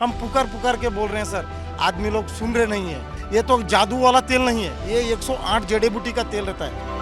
हम पुकार पुकार के बोल रहे हैं सर, आदमी लोग सुन रहे नहीं है। ये तो जादू वाला तेल नहीं है, ये 108 जड़ी बूटी का तेल रहता है।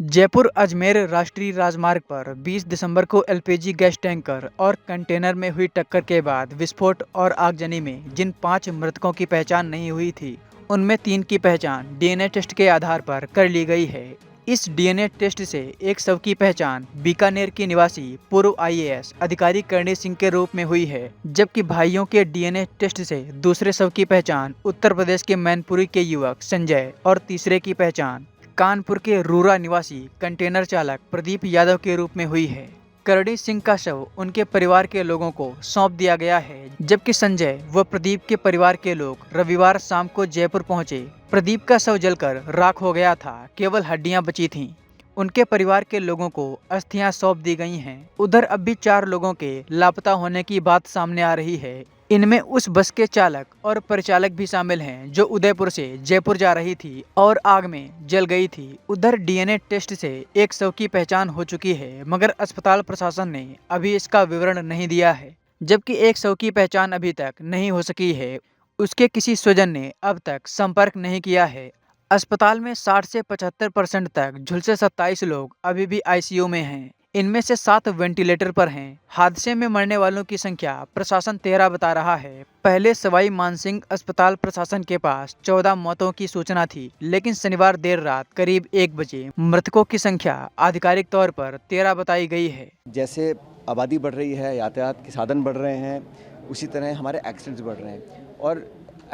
जयपुर अजमेर राष्ट्रीय राजमार्ग पर 20 दिसंबर को एलपीजी गैस टैंकर और कंटेनर में हुई टक्कर के बाद विस्फोट और आगजनी में जिन 5 मृतकों की पहचान नहीं हुई थी, उनमें 3 की पहचान डीएनए टेस्ट के आधार पर कर ली गई है। इस डीएनए टेस्ट से एक शव की पहचान बीकानेर की निवासी पूर्व आईएएस अधिकारी करणी सिंह के रूप में हुई है, जबकि भाइयों के डीएनए टेस्ट से दूसरे शव की पहचान उत्तर प्रदेश के मैनपुरी के युवक संजय और तीसरे की पहचान कानपुर के रूरा निवासी कंटेनर चालक प्रदीप यादव के रूप में हुई है। करणी सिंह का शव उनके परिवार के लोगों को सौंप दिया गया है, जबकि संजय व प्रदीप के परिवार के लोग रविवार शाम को जयपुर पहुंचे। प्रदीप का शव जलकर राख हो गया था, केवल हड्डियां बची थीं। उनके परिवार के लोगों को अस्थियां सौंप दी गई हैं। उधर अब भी 4 लोगों के लापता होने की बात सामने आ रही है। इनमें उस बस के चालक और परिचालक भी शामिल हैं जो उदयपुर से जयपुर जा रही थी और आग में जल गई थी। उधर डीएनए टेस्ट से एक शव की पहचान हो चुकी है, मगर अस्पताल प्रशासन ने अभी इसका विवरण नहीं दिया है। जबकि एक शव की पहचान अभी तक नहीं हो सकी है, उसके किसी स्वजन ने अब तक संपर्क नहीं किया है। अस्पताल में 60 से 75% तक झुलसे 27 लोग अभी भी आईसीयू में हैं। इनमें से 7 वेंटिलेटर पर हैं। हादसे में मरने वालों की संख्या प्रशासन 13 बता रहा है। पहले सवाई मानसिंह अस्पताल प्रशासन के पास 14 मौतों की सूचना थी, लेकिन शनिवार देर रात करीब 1 बजे मृतकों की संख्या आधिकारिक तौर पर 13 बताई गई है। जैसे आबादी बढ़ रही है, यातायात के साधन बढ़ रहे हैं, उसी तरह हमारे एक्सीडेंट्स बढ़ रहे हैं। और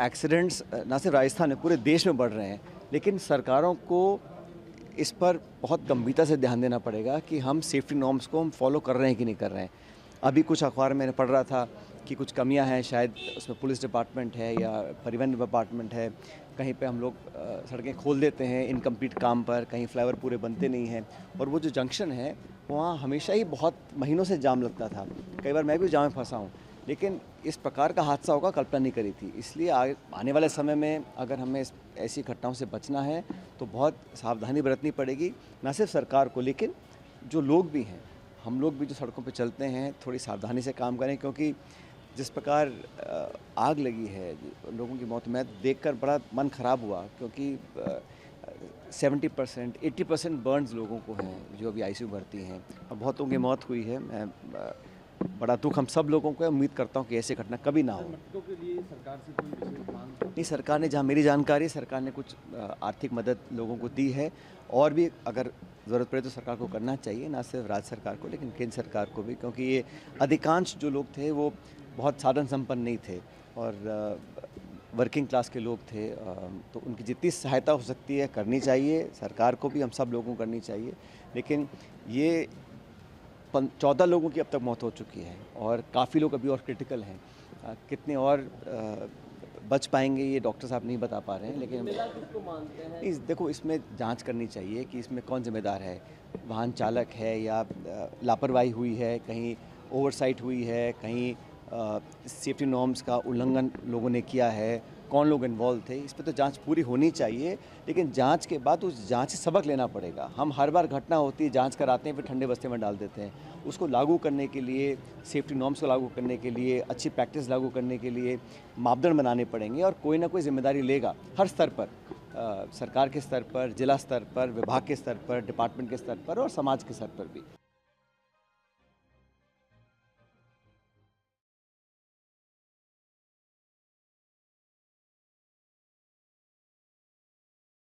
एक्सीडेंट्स न सिर्फ राजस्थान में, पूरे देश में बढ़ रहे हैं। लेकिन सरकारों को इस पर बहुत गंभीरता से ध्यान देना पड़ेगा कि हम सेफ्टी नॉर्म्स को हम फॉलो कर रहे हैं कि नहीं कर रहे हैं। अभी कुछ अखबार में पढ़ रहा था कि कुछ कमियां हैं, शायद उसमें पुलिस डिपार्टमेंट है या परिवहन डिपार्टमेंट है। कहीं पे हम लोग सड़कें खोल देते हैं इनकम्प्लीट काम पर, कहीं फ्लाईओवर पूरे बनते नहीं हैं। और वो जो जंक्शन है वहाँ हमेशा ही बहुत महीनों से जाम लगता था। कई बार मैं भी जाम में फंसा हूँ, लेकिन इस प्रकार का हादसा होगा कल्पना नहीं करी थी। इसलिए आने वाले समय में अगर हमें ऐसी घटनाओं से बचना है तो बहुत सावधानी बरतनी पड़ेगी, न सिर्फ सरकार को लेकिन जो लोग भी हैं, हम लोग भी जो सड़कों पर चलते हैं थोड़ी सावधानी से काम करें। क्योंकि जिस प्रकार आग लगी है, लोगों की मौत, मैं देखकर बड़ा मन ख़राब हुआ। क्योंकि 70% 80% बर्न्स लोगों को हैं जो अभी आईसीयू भर्ती हैं और बहुतों की मौत हुई है। मैं बड़ा दुख हम सब लोगों को है। उम्मीद करता हूँ कि ऐसी घटना कभी ना हो। के लिए सरकार से कोई विशेष मांग? नहीं, सरकार ने, जहाँ मेरी जानकारी, सरकार ने कुछ आर्थिक मदद लोगों को दी है। और भी अगर ज़रूरत पड़े तो सरकार को करना चाहिए, ना सिर्फ राज्य सरकार को लेकिन केंद्र सरकार को भी। क्योंकि ये अधिकांश जो लोग थे वो बहुत साधन संपन्न नहीं थे और वर्किंग क्लास के लोग थे। तो उनकी जितनी सहायता हो सकती है करनी चाहिए, सरकार को भी, हम सब लोगों को करनी चाहिए। लेकिन ये 14 लोगों की अब तक मौत हो चुकी है और काफ़ी लोग अभी और क्रिटिकल हैं। कितने और बच पाएंगे ये डॉक्टर साहब नहीं बता पा रहे हैं। लेकिन देखो, इसमें जांच करनी चाहिए कि इसमें कौन जिम्मेदार है। वाहन चालक है या लापरवाही हुई है, कहीं ओवरसाइट हुई है, कहीं सेफ्टी नॉर्म्स का उल्लंघन लोगों ने किया है, कौन लोग इन्वॉल्व थे, इस पर तो जांच पूरी होनी चाहिए। लेकिन जांच के बाद उस जांच से सबक लेना पड़ेगा। हम हर बार घटना होती है, जांच कराते हैं, फिर ठंडे बस्ते में डाल देते हैं। उसको लागू करने के लिए, सेफ्टी नॉर्म्स को लागू करने के लिए, अच्छी प्रैक्टिस लागू करने के लिए मापदंड बनाने पड़ेंगे और कोई ना कोई जिम्मेदारी लेगा हर स्तर पर, सरकार के स्तर पर, जिला स्तर पर, विभाग के स्तर पर, डिपार्टमेंट के स्तर पर और समाज के स्तर पर भी।